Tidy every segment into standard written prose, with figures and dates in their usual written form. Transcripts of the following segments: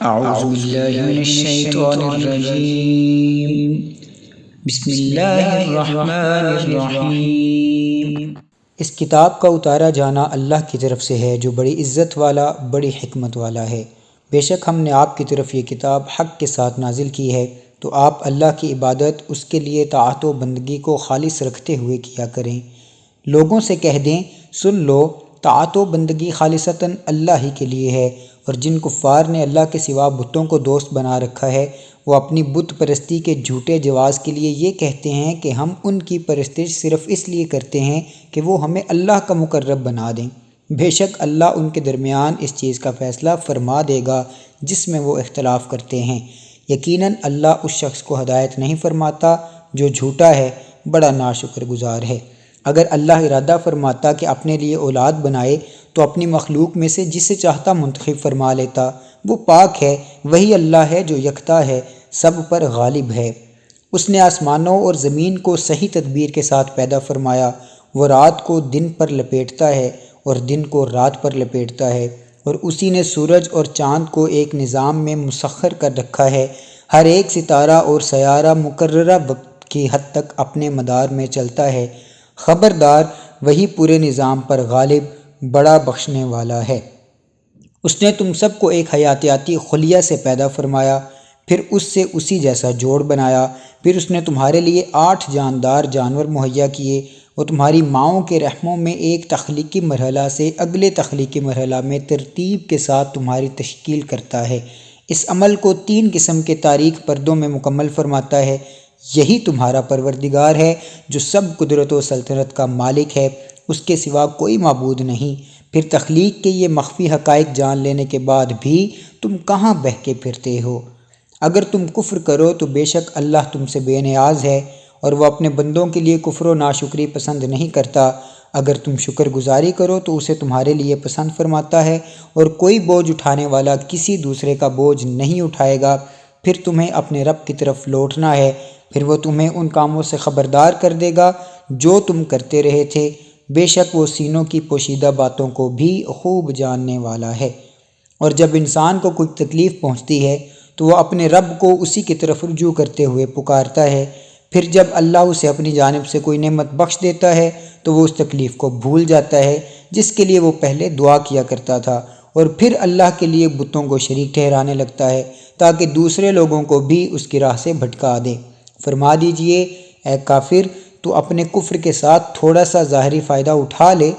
اعوذ باللہ من الشیطان الرجیم بسم اللہ الرحمن الرحیم۔ اس کتاب کا اتارا جانا اللہ کی طرف سے ہے جو بڑی عزت والا، بڑی حکمت والا ہے۔ بے شک ہم نے آپ کی طرف یہ کتاب حق کے ساتھ نازل کی ہے، تو آپ اللہ کی عبادت اس کے لیے طاعت و بندگی کو خالص رکھتے ہوئے کیا کریں۔ لوگوں سے کہہ دیں، سن لو، طاعت و بندگی خالصتاً اللہ ہی کے لیے ہے، اور جن کفار نے اللہ کے سوا بتوں کو دوست بنا رکھا ہے، وہ اپنی بت پرستی کے جھوٹے جواز کے لیے یہ کہتے ہیں کہ ہم ان کی پرستش صرف اس لیے کرتے ہیں کہ وہ ہمیں اللہ کا مقرب بنا دیں۔ بے شک اللہ ان کے درمیان اس چیز کا فیصلہ فرما دے گا جس میں وہ اختلاف کرتے ہیں۔ یقیناً اللہ اس شخص کو ہدایت نہیں فرماتا جو جھوٹا ہے، بڑا ناشکر گزار ہے۔ اگر اللہ ارادہ فرماتا کہ اپنے لیے اولاد بنائے تو اپنی مخلوق میں سے جسے چاہتا منتخب فرما لیتا۔ وہ پاک ہے، وہی اللہ ہے جو یکتا ہے، سب پر غالب ہے۔ اس نے آسمانوں اور زمین کو صحیح تدبیر کے ساتھ پیدا فرمایا۔ وہ رات کو دن پر لپیٹتا ہے اور دن کو رات پر لپیٹتا ہے، اور اسی نے سورج اور چاند کو ایک نظام میں مسخر کر رکھا ہے۔ ہر ایک ستارہ اور سیارہ مقررہ وقت کی حد تک اپنے مدار میں چلتا ہے۔ خبردار، وہی پورے نظام پر غالب، بڑا بخشنے والا ہے۔ اس نے تم سب کو ایک حیاتیاتی خلیہ سے پیدا فرمایا، پھر اس سے اسی جیسا جوڑ بنایا۔ پھر اس نے تمہارے لیے 8 جاندار جانور مہیا کیے۔ وہ تمہاری ماؤں کے رحموں میں ایک تخلیقی مرحلہ سے اگلے تخلیقی مرحلہ میں ترتیب کے ساتھ تمہاری تشکیل کرتا ہے۔ اس عمل کو 3 قسم کے تاریک پردوں میں مکمل فرماتا ہے۔ یہی تمہارا پروردگار ہے جو سب قدرت و سلطنت کا مالک ہے، اس کے سوا کوئی معبود نہیں۔ پھر تخلیق کے یہ مخفی حقائق جان لینے کے بعد بھی تم کہاں بہکے پھرتے ہو؟ اگر تم کفر کرو تو بے شک اللہ تم سے بے نیاز ہے، اور وہ اپنے بندوں کے لیے کفر و ناشکری پسند نہیں کرتا۔ اگر تم شکر گزاری کرو تو اسے تمہارے لیے پسند فرماتا ہے، اور کوئی بوجھ اٹھانے والا کسی دوسرے کا بوجھ نہیں اٹھائے گا۔ پھر تمہیں اپنے رب کی طرف لوٹنا ہے، پھر وہ تمہیں ان کاموں سے خبردار کر دے گا جو تم کرتے رہے تھے۔ بے شک وہ سینوں کی پوشیدہ باتوں کو بھی خوب جاننے والا ہے۔ اور جب انسان کو کوئی تکلیف پہنچتی ہے تو وہ اپنے رب کو اسی کی طرف رجوع کرتے ہوئے پکارتا ہے۔ پھر جب اللہ اسے اپنی جانب سے کوئی نعمت بخش دیتا ہے تو وہ اس تکلیف کو بھول جاتا ہے جس کے لیے وہ پہلے دعا کیا کرتا تھا، اور پھر اللہ کے لیے بتوں کو شریک ٹھہرانے لگتا ہے تاکہ دوسرے لوگوں کو بھی اس کی راہ سے بھٹکا دے۔ فرما دیجئے، اے کافر، تو اپنے کفر کے ساتھ تھوڑا سا ظاہری فائدہ اٹھا لے،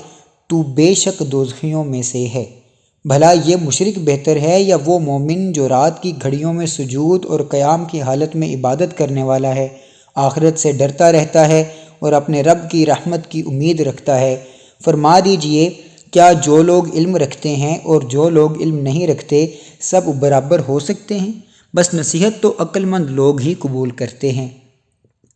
تو بے شک دوزخیوں میں سے ہے۔ بھلا یہ مشرک بہتر ہے یا وہ مومن جو رات کی گھڑیوں میں سجود اور قیام کی حالت میں عبادت کرنے والا ہے، آخرت سے ڈرتا رہتا ہے اور اپنے رب کی رحمت کی امید رکھتا ہے۔ فرما دیجئے، کیا جو لوگ علم رکھتے ہیں اور جو لوگ علم نہیں رکھتے سب برابر ہو سکتے ہیں؟ بس نصیحت تو عقل مند لوگ ہی قبول کرتے ہیں۔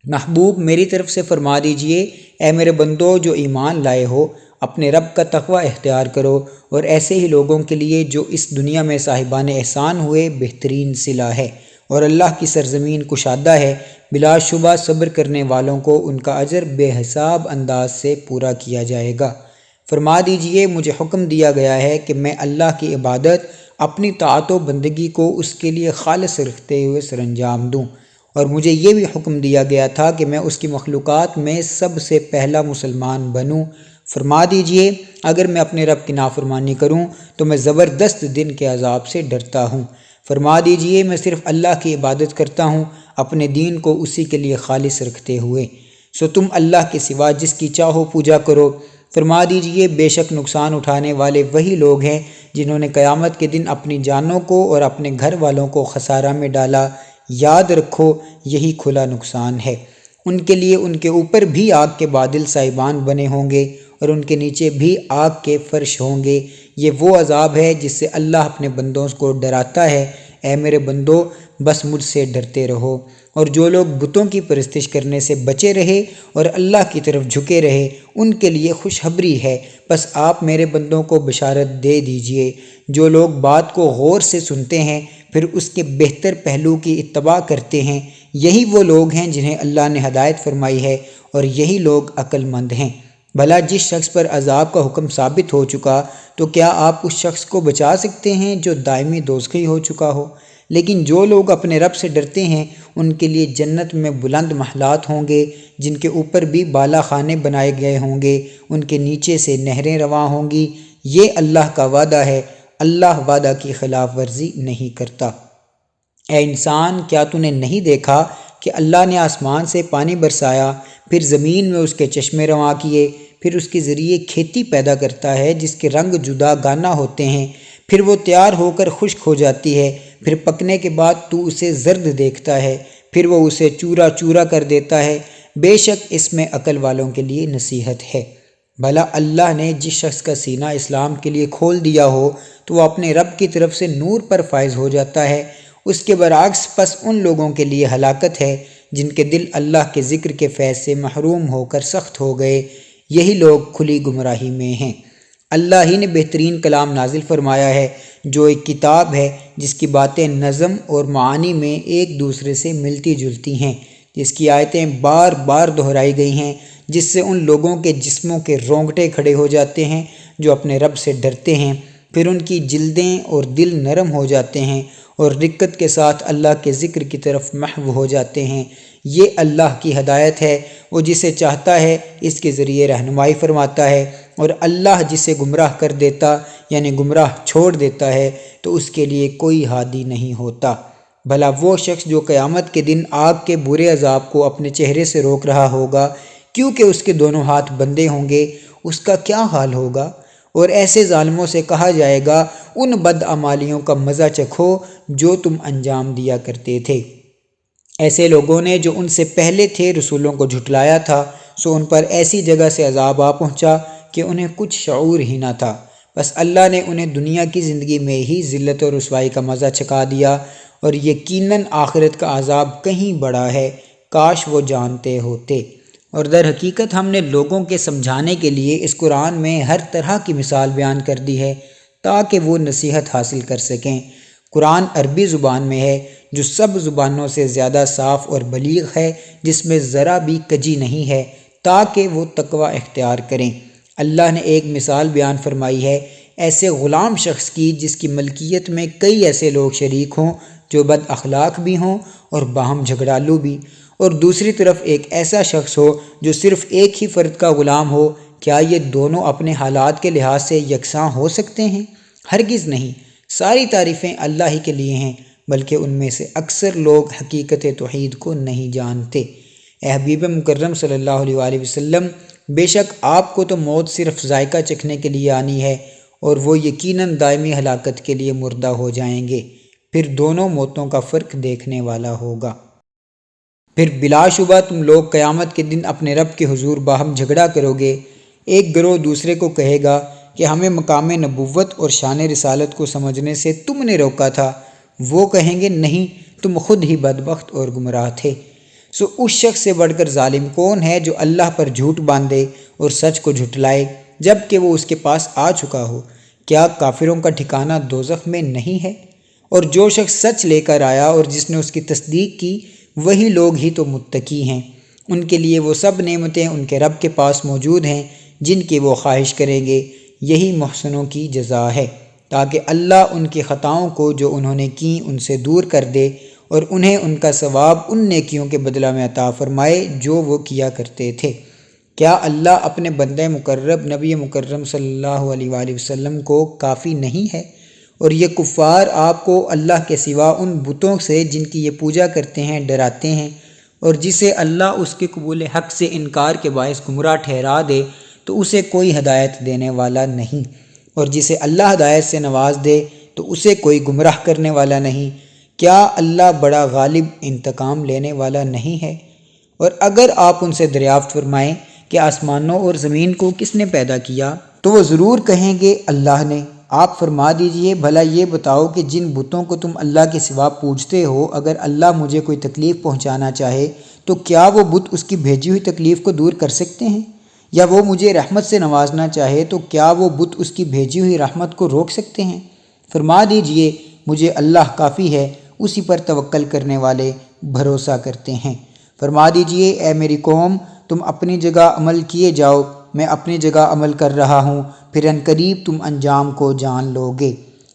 محبوب، میری طرف سے فرما دیجئے، اے میرے بندو جو ایمان لائے ہو، اپنے رب کا تقوی اختیار کرو، اور ایسے ہی لوگوں کے لیے جو اس دنیا میں صاحبان احسان ہوئے بہترین صلہ ہے، اور اللہ کی سرزمین کشادہ ہے۔ بلا شبہ صبر کرنے والوں کو ان کا اجر بے حساب انداز سے پورا کیا جائے گا۔ فرما دیجئے، مجھے حکم دیا گیا ہے کہ میں اللہ کی عبادت، اپنی طاعت و بندگی کو اس کے لیے خالص رکھتے ہوئے سر انجام دوں، اور مجھے یہ بھی حکم دیا گیا تھا کہ میں اس کی مخلوقات میں سب سے پہلا مسلمان بنوں۔ فرما دیجئے، اگر میں اپنے رب کی نافرمانی کروں تو میں زبردست دن کے عذاب سے ڈرتا ہوں۔ فرما دیجئے، میں صرف اللہ کی عبادت کرتا ہوں، اپنے دین کو اسی کے لیے خالص رکھتے ہوئے، سو تم اللہ کے سوا جس کی چاہو پوجا کرو۔ فرما دیجئے، بے شک نقصان اٹھانے والے وہی لوگ ہیں جنہوں نے قیامت کے دن اپنی جانوں کو اور اپنے گھر والوں کو خسارہ میں ڈالا۔ یاد رکھو، یہی کھلا نقصان ہے۔ ان کے لیے ان کے اوپر بھی آگ کے بادل سائبان بنے ہوں گے، اور ان کے نیچے بھی آگ کے فرش ہوں گے۔ یہ وہ عذاب ہے جس سے اللہ اپنے بندوں کو ڈراتا ہے۔ اے میرے بندو، بس مجھ سے ڈرتے رہو، اور جو لوگ بتوں کی پرستش کرنے سے بچے رہے اور اللہ کی طرف جھکے رہے ان کے لیے خوشخبری ہے۔ بس آپ میرے بندوں کو بشارت دے دیجئے، جو لوگ بات کو غور سے سنتے ہیں پھر اس کے بہتر پہلو کی اتباع کرتے ہیں، یہی وہ لوگ ہیں جنہیں اللہ نے ہدایت فرمائی ہے، اور یہی لوگ عقل مند ہیں۔ بھلا جس شخص پر عذاب کا حکم ثابت ہو چکا تو کیا آپ اس شخص کو بچا سکتے ہیں جو دائمی دوزخی ہو چکا ہو؟ لیکن جو لوگ اپنے رب سے ڈرتے ہیں ان کے لیے جنت میں بلند محلات ہوں گے جن کے اوپر بھی بالا خانے بنائے گئے ہوں گے، ان کے نیچے سے نہریں رواں ہوں گی۔ یہ اللہ کا وعدہ ہے، اللہ وعدہ کی خلاف ورزی نہیں کرتا۔ اے انسان، کیا تو نے نہیں دیکھا کہ اللہ نے آسمان سے پانی برسایا، پھر زمین میں اس کے چشمے رواں کیے، پھر اس کے ذریعے کھیتی پیدا کرتا ہے جس کے رنگ جدا گانا ہوتے ہیں، پھر وہ تیار ہو کر خشک ہو جاتی ہے، پھر پکنے کے بعد تو اسے زرد دیکھتا ہے، پھر وہ اسے چورا چورا کر دیتا ہے۔ بے شک اس میں عقل والوں کے لیے نصیحت ہے۔ بھلا اللہ نے جس شخص کا سینہ اسلام کے لیے کھول دیا ہو تو وہ اپنے رب کی طرف سے نور پر فائز ہو جاتا ہے، اس کے برعکس پس ان لوگوں کے لیے ہلاکت ہے جن کے دل اللہ کے ذکر کے فیض سے محروم ہو کر سخت ہو گئے، یہی لوگ کھلی گمراہی میں ہیں۔ اللہ ہی نے بہترین کلام نازل فرمایا ہے جو ایک کتاب ہے جس کی باتیں نظم اور معانی میں ایک دوسرے سے ملتی جلتی ہیں، جس کی آیتیں بار بار دہرائی گئی ہیں، جس سے ان لوگوں کے جسموں کے رونگٹے کھڑے ہو جاتے ہیں جو اپنے رب سے ڈرتے ہیں، پھر ان کی جلدیں اور دل نرم ہو جاتے ہیں اور رقت کے ساتھ اللہ کے ذکر کی طرف محو ہو جاتے ہیں۔ یہ اللہ کی ہدایت ہے، وہ جسے چاہتا ہے اس کے ذریعے رہنمائی فرماتا ہے، اور اللہ جسے گمراہ کر دیتا یعنی گمراہ چھوڑ دیتا ہے تو اس کے لیے کوئی ہادی نہیں ہوتا۔ بھلا وہ شخص جو قیامت کے دن آگ کے برے عذاب کو اپنے چہرے سے روک رہا ہوگا کیونکہ اس کے دونوں ہاتھ بندھے ہوں گے، اس کا کیا حال ہوگا؟ اور ایسے ظالموں سے کہا جائے گا ان بدعمالیوں کا مزہ چکھو جو تم انجام دیا کرتے تھے۔ ایسے لوگوں نے جو ان سے پہلے تھے رسولوں کو جھٹلایا تھا، سو ان پر ایسی جگہ سے عذاب آ پہنچا کہ انہیں کچھ شعور ہی نہ تھا۔ بس اللہ نے انہیں دنیا کی زندگی میں ہی ذلت اور رسوائی کا مزہ چکھا دیا، اور یقیناً آخرت کا عذاب کہیں بڑا ہے، کاش وہ جانتے ہوتے۔ اور در حقیقت ہم نے لوگوں کے سمجھانے کے لیے اس قرآن میں ہر طرح کی مثال بیان کر دی ہے تاکہ وہ نصیحت حاصل کر سکیں۔ قرآن عربی زبان میں ہے جو سب زبانوں سے زیادہ صاف اور بلیغ ہے، جس میں ذرا بھی کجی نہیں ہے تاکہ وہ تقوی اختیار کریں۔ اللہ نے ایک مثال بیان فرمائی ہے ایسے غلام شخص کی جس کی ملکیت میں کئی ایسے لوگ شریک ہوں جو بد اخلاق بھی ہوں اور باہم جھگڑالو بھی، اور دوسری طرف ایک ایسا شخص ہو جو صرف ایک ہی فرد کا غلام ہو۔ کیا یہ دونوں اپنے حالات کے لحاظ سے یکساں ہو سکتے ہیں؟ ہرگز نہیں۔ ساری تعریفیں اللہ ہی کے لیے ہیں، بلکہ ان میں سے اکثر لوگ حقیقت توحید کو نہیں جانتے۔ اے حبیب مکرم صلی اللہ علیہ وآلہ وسلم، بے شک آپ کو تو موت صرف ذائقہ چکھنے کے لیے آنی ہے، اور وہ یقیناً دائمی ہلاکت کے لیے مردہ ہو جائیں گے، پھر دونوں موتوں کا فرق دیکھنے والا ہوگا۔ پھر بلا شبہ تم لوگ قیامت کے دن اپنے رب کے حضور باہم جھگڑا کرو گے۔ ایک گروہ دوسرے کو کہے گا کہ ہمیں مقام نبوت اور شان رسالت کو سمجھنے سے تم نے روکا تھا۔ وہ کہیں گے نہیں، تم خود ہی بدبخت اور گمراہ تھے۔ سو اس شخص سے بڑھ کر ظالم کون ہے جو اللہ پر جھوٹ باندھے اور سچ کو جھٹلائے جب کہ وہ اس کے پاس آ چکا ہو؟ کیا کافروں کا ٹھکانہ دوزخ میں نہیں ہے؟ اور جو شخص سچ لے کر آیا اور جس نے اس کی تصدیق کی، وہی لوگ ہی تو متقی ہیں۔ ان کے لیے وہ سب نعمتیں ان کے رب کے پاس موجود ہیں جن کی وہ خواہش کریں گے، یہی محسنوں کی جزا ہے، تاکہ اللہ ان کی خطاؤں کو جو انہوں نے کی ان سے دور کر دے اور انہیں ان کا ثواب ان نیکیوں کے بدلہ میں عطا فرمائے جو وہ کیا کرتے تھے۔ کیا اللہ اپنے بندہ مقرب نبی مکرم صلی اللہ علیہ وآلہ وسلم کو کافی نہیں ہے؟ اور یہ کفار آپ کو اللہ کے سوا ان بتوں سے جن کی یہ پوجا کرتے ہیں ڈراتے ہیں، اور جسے اللہ اس کے قبول حق سے انکار کے باعث گمراہ ٹھہرا دے تو اسے کوئی ہدایت دینے والا نہیں، اور جسے اللہ ہدایت سے نواز دے تو اسے کوئی گمراہ کرنے والا نہیں۔ کیا اللہ بڑا غالب انتقام لینے والا نہیں ہے؟ اور اگر آپ ان سے دریافت فرمائیں کہ آسمانوں اور زمین کو کس نے پیدا کیا تو وہ ضرور کہیں گے اللہ نے۔ آپ فرما دیجئے بھلا یہ بتاؤ کہ جن بتوں کو تم اللہ کے سوا پوجتے ہو، اگر اللہ مجھے کوئی تکلیف پہنچانا چاہے تو کیا وہ بت اس کی بھیجی ہوئی تکلیف کو دور کر سکتے ہیں؟ یا وہ مجھے رحمت سے نوازنا چاہے تو کیا وہ بت اس کی بھیجی ہوئی رحمت کو روک سکتے ہیں؟ فرما دیجئے مجھے اللہ کافی ہے، اسی پر توکل کرنے والے بھروسہ کرتے ہیں۔ فرما دیجئے اے میری قوم، تم اپنی جگہ عمل کیے جاؤ، میں اپنی جگہ عمل کر رہا ہوں، پھر عنقریب تم انجام کو جان لو گے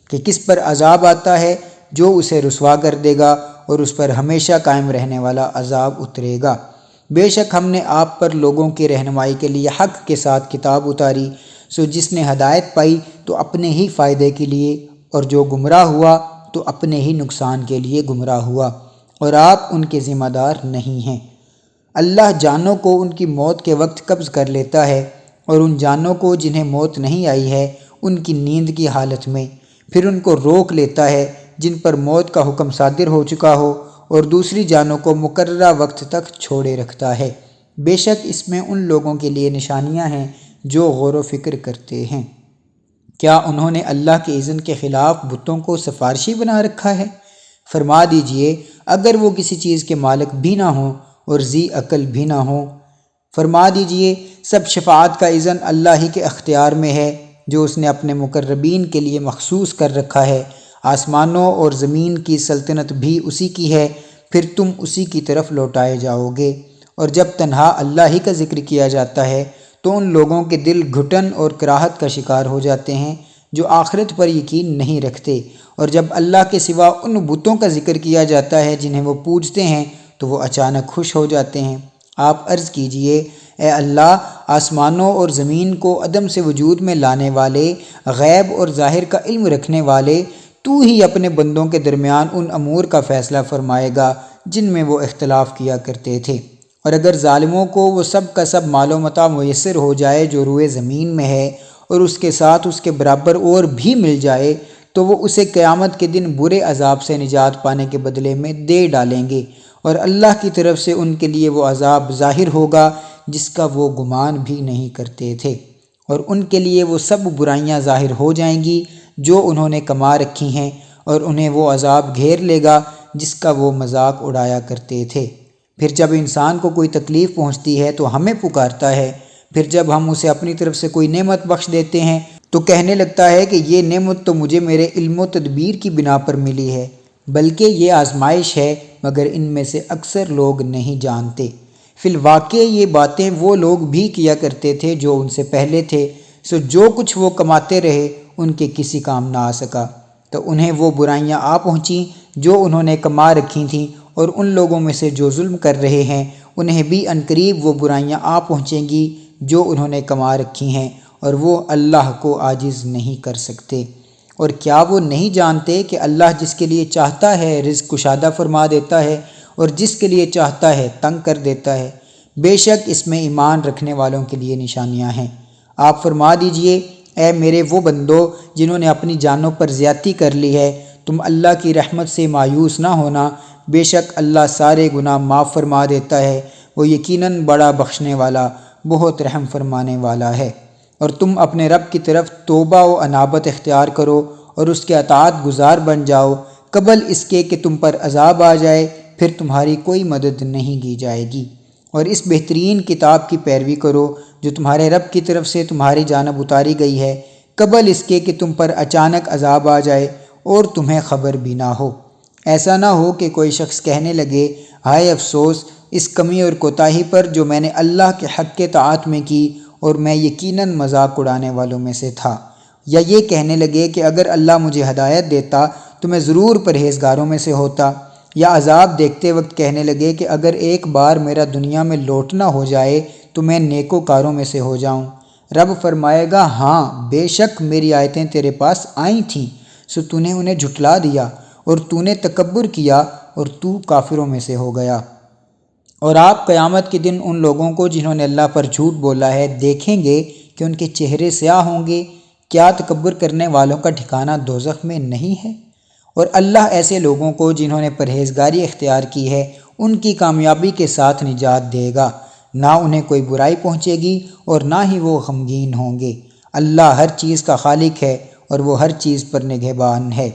کہ کس پر عذاب آتا ہے جو اسے رسوا کر دے گا اور اس پر ہمیشہ قائم رہنے والا عذاب اترے گا۔ بے شک ہم نے آپ پر لوگوں کی رہنمائی کے لیے حق کے ساتھ کتاب اتاری، سو جس نے ہدایت پائی تو اپنے ہی فائدے کے لیے، اور جو گمراہ ہوا تو اپنے ہی نقصان کے لیے گمراہ ہوا، اور آپ ان کے ذمہ دار نہیں ہیں۔ اللہ جانوں کو ان کی موت کے وقت قبض کر لیتا ہے، اور ان جانوں کو جنہیں موت نہیں آئی ہے ان کی نیند کی حالت میں، پھر ان کو روک لیتا ہے جن پر موت کا حکم صادر ہو چکا ہو، اور دوسری جانوں کو مقررہ وقت تک چھوڑے رکھتا ہے۔ بے شک اس میں ان لوگوں کے لیے نشانیاں ہیں جو غور و فکر کرتے ہیں۔ کیا انہوں نے اللہ کے اذن کے خلاف بتوں کو سفارشی بنا رکھا ہے؟ فرما دیجئے اگر وہ کسی چیز کے مالک بھی نہ ہوں اور ذی عقل بھی نہ ہوں۔ فرما دیجئے سب شفاعت کا اذن اللہ ہی کے اختیار میں ہے جو اس نے اپنے مقربین کے لیے مخصوص کر رکھا ہے۔ آسمانوں اور زمین کی سلطنت بھی اسی کی ہے، پھر تم اسی کی طرف لوٹائے جاؤ گے۔ اور جب تنہا اللہ ہی کا ذکر کیا جاتا ہے تو ان لوگوں کے دل گھٹن اور کراہت کا شکار ہو جاتے ہیں جو آخرت پر یقین نہیں رکھتے، اور جب اللہ کے سوا ان بتوں کا ذکر کیا جاتا ہے جنہیں وہ پوجتے ہیں تو وہ اچانک خوش ہو جاتے ہیں۔ آپ عرض کیجئے اے اللہ، آسمانوں اور زمین کو عدم سے وجود میں لانے والے، غیب اور ظاہر کا علم رکھنے والے، تو ہی اپنے بندوں کے درمیان ان امور کا فیصلہ فرمائے گا جن میں وہ اختلاف کیا کرتے تھے۔ اور اگر ظالموں کو وہ سب کا سب مال و متاع میسر ہو جائے جو روئے زمین میں ہے، اور اس کے ساتھ اس کے برابر اور بھی مل جائے، تو وہ اسے قیامت کے دن برے عذاب سے نجات پانے کے بدلے میں دے ڈالیں گے، اور اللہ کی طرف سے ان کے لیے وہ عذاب ظاہر ہوگا جس کا وہ گمان بھی نہیں کرتے تھے، اور ان کے لیے وہ سب برائیاں ظاہر ہو جائیں گی جو انہوں نے کما رکھی ہیں، اور انہیں وہ عذاب گھیر لے گا جس کا وہ مذاق اڑایا کرتے تھے۔ پھر جب انسان کو کوئی تکلیف پہنچتی ہے تو ہمیں پکارتا ہے، پھر جب ہم اسے اپنی طرف سے کوئی نعمت بخش دیتے ہیں تو کہنے لگتا ہے کہ یہ نعمت تو مجھے میرے علم و تدبیر کی بنا پر ملی ہے، بلکہ یہ آزمائش ہے، مگر ان میں سے اکثر لوگ نہیں جانتے۔ فی الواقع یہ باتیں وہ لوگ بھی کیا کرتے تھے جو ان سے پہلے تھے، سو جو کچھ وہ کماتے رہے ان کے کسی کام نہ آ سکا، تو انہیں وہ برائیاں آ پہنچیں جو انہوں نے کما رکھی تھیں، اور ان لوگوں میں سے جو ظلم کر رہے ہیں انہیں بھی عنقریب وہ برائیاں آ پہنچیں گی جو انہوں نے کما رکھی ہیں، اور وہ اللہ کو عاجز نہیں کر سکتے۔ اور کیا وہ نہیں جانتے کہ اللہ جس کے لیے چاہتا ہے رزق کشادہ فرما دیتا ہے، اور جس کے لیے چاہتا ہے تنگ کر دیتا ہے؟ بے شک اس میں ایمان رکھنے والوں کے لیے نشانیاں ہیں۔ آپ فرما دیجئے اے میرے وہ بندو جنہوں نے اپنی جانوں پر زیادتی کر لی ہے، تم اللہ کی رحمت سے مایوس نہ ہونا، بے شک اللہ سارے گناہ معاف فرما دیتا ہے، وہ یقیناً بڑا بخشنے والا، بہت رحم فرمانے والا ہے۔ اور تم اپنے رب کی طرف توبہ و انابت اختیار کرو اور اس کے اطاعت گزار بن جاؤ، قبل اس کے کہ تم پر عذاب آ جائے، پھر تمہاری کوئی مدد نہیں کی جائے گی۔ اور اس بہترین کتاب کی پیروی کرو جو تمہارے رب کی طرف سے تمہاری جانب اتاری گئی ہے، قبل اس کے کہ تم پر اچانک عذاب آ جائے اور تمہیں خبر بھی نہ ہو۔ ایسا نہ ہو کہ کوئی شخص کہنے لگے ہائے افسوس اس کمی اور کوتاہی پر جو میں نے اللہ کے حق کے طاعت میں کی، اور میں یقیناً مذاق اڑانے والوں میں سے تھا۔ یا یہ کہنے لگے کہ اگر اللہ مجھے ہدایت دیتا تو میں ضرور پرہیزگاروں میں سے ہوتا۔ یا عذاب دیکھتے وقت کہنے لگے کہ اگر ایک بار میرا دنیا میں لوٹنا ہو جائے تو میں نیکوکاروں میں سے ہو جاؤں۔ رب فرمائے گا ہاں بے شک میری آیتیں تیرے پاس آئی تھیں، سو تو نے انہیں جھٹلا دیا، اور تو نے تکبر کیا اور تو کافروں میں سے ہو گیا۔ اور آپ قیامت کے دن ان لوگوں کو جنہوں نے اللہ پر جھوٹ بولا ہے دیکھیں گے کہ ان کے چہرے سیاہ ہوں گے۔ کیا تکبر کرنے والوں کا ٹھکانہ دوزخ میں نہیں ہے؟ اور اللہ ایسے لوگوں کو جنہوں نے پرہیزگاری اختیار کی ہے ان کی کامیابی کے ساتھ نجات دے گا، نہ انہیں کوئی برائی پہنچے گی اور نہ ہی وہ غمگین ہوں گے۔ اللہ ہر چیز کا خالق ہے اور وہ ہر چیز پر نگہبان ہے۔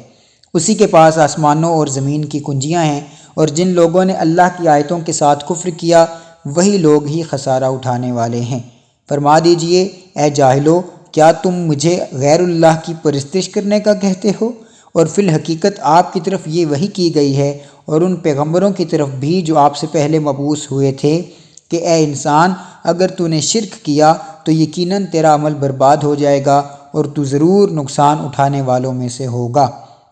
اسی کے پاس آسمانوں اور زمین کی کنجیاں ہیں، اور جن لوگوں نے اللہ کی آیتوں کے ساتھ کفر کیا وہی لوگ ہی خسارہ اٹھانے والے ہیں۔ فرما دیجئے اے جاہلو، کیا تم مجھے غیر اللہ کی پرستش کرنے کا کہتے ہو؟ اور فی الحقیقت آپ کی طرف یہ وحی کی گئی ہے، اور ان پیغمبروں کی طرف بھی جو آپ سے پہلے مبعوث ہوئے تھے، کہ اے انسان اگر تو نے شرک کیا تو یقیناً تیرا عمل برباد ہو جائے گا اور تو ضرور نقصان اٹھانے والوں میں سے ہوگا،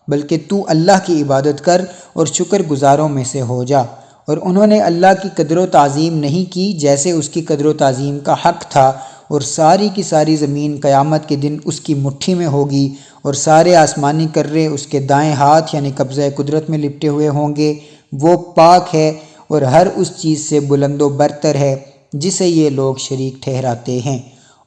بلکہ تو اللہ کی عبادت کر اور شکر گزاروں میں سے ہو جا۔ اور انہوں نے اللہ کی قدر و تعظیم نہیں کی جیسے اس کی قدر و تعظیم کا حق تھا، اور ساری کی ساری زمین قیامت کے دن اس کی مٹھی میں ہوگی، اور سارے آسمانی کرے اس کے دائیں ہاتھ یعنی قبضہ قدرت میں لپٹے ہوئے ہوں گے۔ وہ پاک ہے اور ہر اس چیز سے بلند و برتر ہے جسے یہ لوگ شریک ٹھہراتے ہیں۔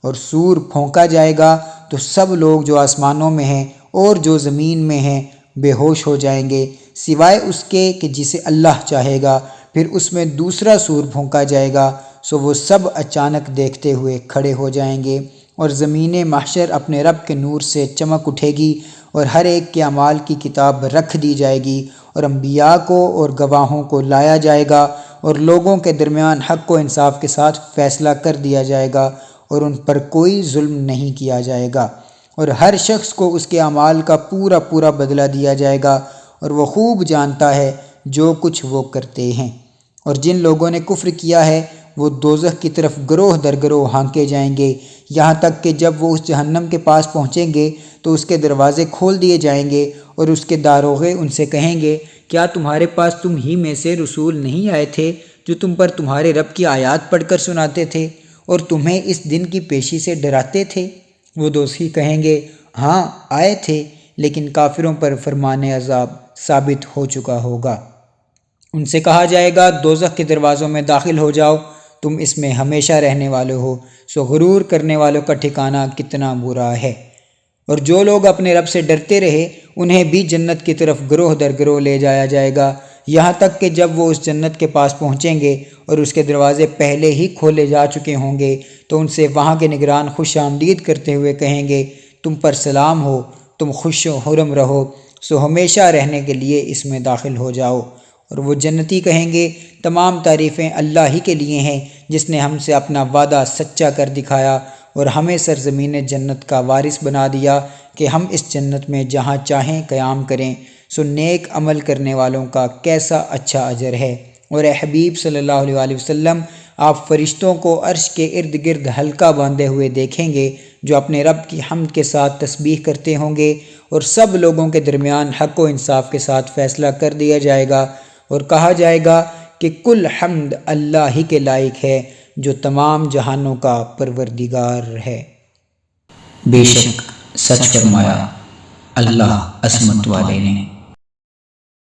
اور سور پھونکا جائے گا تو سب لوگ جو آسمانوں میں ہیں اور جو زمین میں ہیں بے ہوش ہو جائیں گے، سوائے اس کے کہ جسے اللہ چاہے گا۔ پھر اس میں دوسرا سور پھونکا جائے گا، سو وہ سب اچانک دیکھتے ہوئے کھڑے ہو جائیں گے، اور زمین محشر اپنے رب کے نور سے چمک اٹھے گی، اور ہر ایک کے اعمال کی کتاب رکھ دی جائے گی، اور انبیاء کو اور گواہوں کو لایا جائے گا، اور لوگوں کے درمیان حق و انصاف کے ساتھ فیصلہ کر دیا جائے گا، اور ان پر کوئی ظلم نہیں کیا جائے گا، اور ہر شخص کو اس کے اعمال کا پورا پورا بدلہ دیا جائے گا، اور وہ خوب جانتا ہے جو کچھ وہ کرتے ہیں۔ اور جن لوگوں نے کفر کیا ہے وہ دوزخ کی طرف گروہ در گروہ ہانکے جائیں گے، یہاں تک کہ جب وہ اس جہنم کے پاس پہنچیں گے تو اس کے دروازے کھول دیے جائیں گے، اور اس کے داروغے ان سے کہیں گے، کیا تمہارے پاس تم ہی میں سے رسول نہیں آئے تھے جو تم پر تمہارے رب کی آیات پڑھ کر سناتے تھے اور تمہیں اس دن کی پیشی سے ڈراتے تھے؟ وہ دوزخی کہیں گے، ہاں آئے تھے، لیکن کافروں پر فرمان عذاب ثابت ہو چکا ہوگا۔ ان سے کہا جائے گا، دوزخ کے دروازوں میں داخل ہو جاؤ، تم اس میں ہمیشہ رہنے والے ہو، سو غرور کرنے والوں کا ٹھکانہ کتنا برا ہے۔ اور جو لوگ اپنے رب سے ڈرتے رہے انہیں بھی جنت کی طرف گروہ در گروہ لے جایا جائے گا، یہاں تک کہ جب وہ اس جنت کے پاس پہنچیں گے اور اس کے دروازے پہلے ہی کھولے جا چکے ہوں گے تو ان سے وہاں کے نگران خوش آمدید کرتے ہوئے کہیں گے، تم پر سلام ہو، تم خوش و خرم رہو، سو ہمیشہ رہنے کے لیے اس میں داخل ہو جاؤ۔ اور وہ جنتی کہیں گے، تمام تعریفیں اللہ ہی کے لیے ہیں جس نے ہم سے اپنا وعدہ سچا کر دکھایا اور ہمیں سرزمین جنت کا وارث بنا دیا کہ ہم اس جنت میں جہاں چاہیں قیام کریں، سو نیک عمل کرنے والوں کا کیسا اچھا اجر ہے۔ اور اے حبیب صلی اللہ علیہ وسلم، آپ فرشتوں کو عرش کے ارد گرد حلقہ باندھے ہوئے دیکھیں گے جو اپنے رب کی حمد کے ساتھ تسبیح کرتے ہوں گے، اور سب لوگوں کے درمیان حق و انصاف کے ساتھ فیصلہ کر دیا جائے گا، اور کہا جائے گا کہ کل حمد اللہ ہی کے لائق ہے جو تمام جہانوں کا پروردگار ہے۔ بے شک سچ فرمایا اللہ عظمت والے نے۔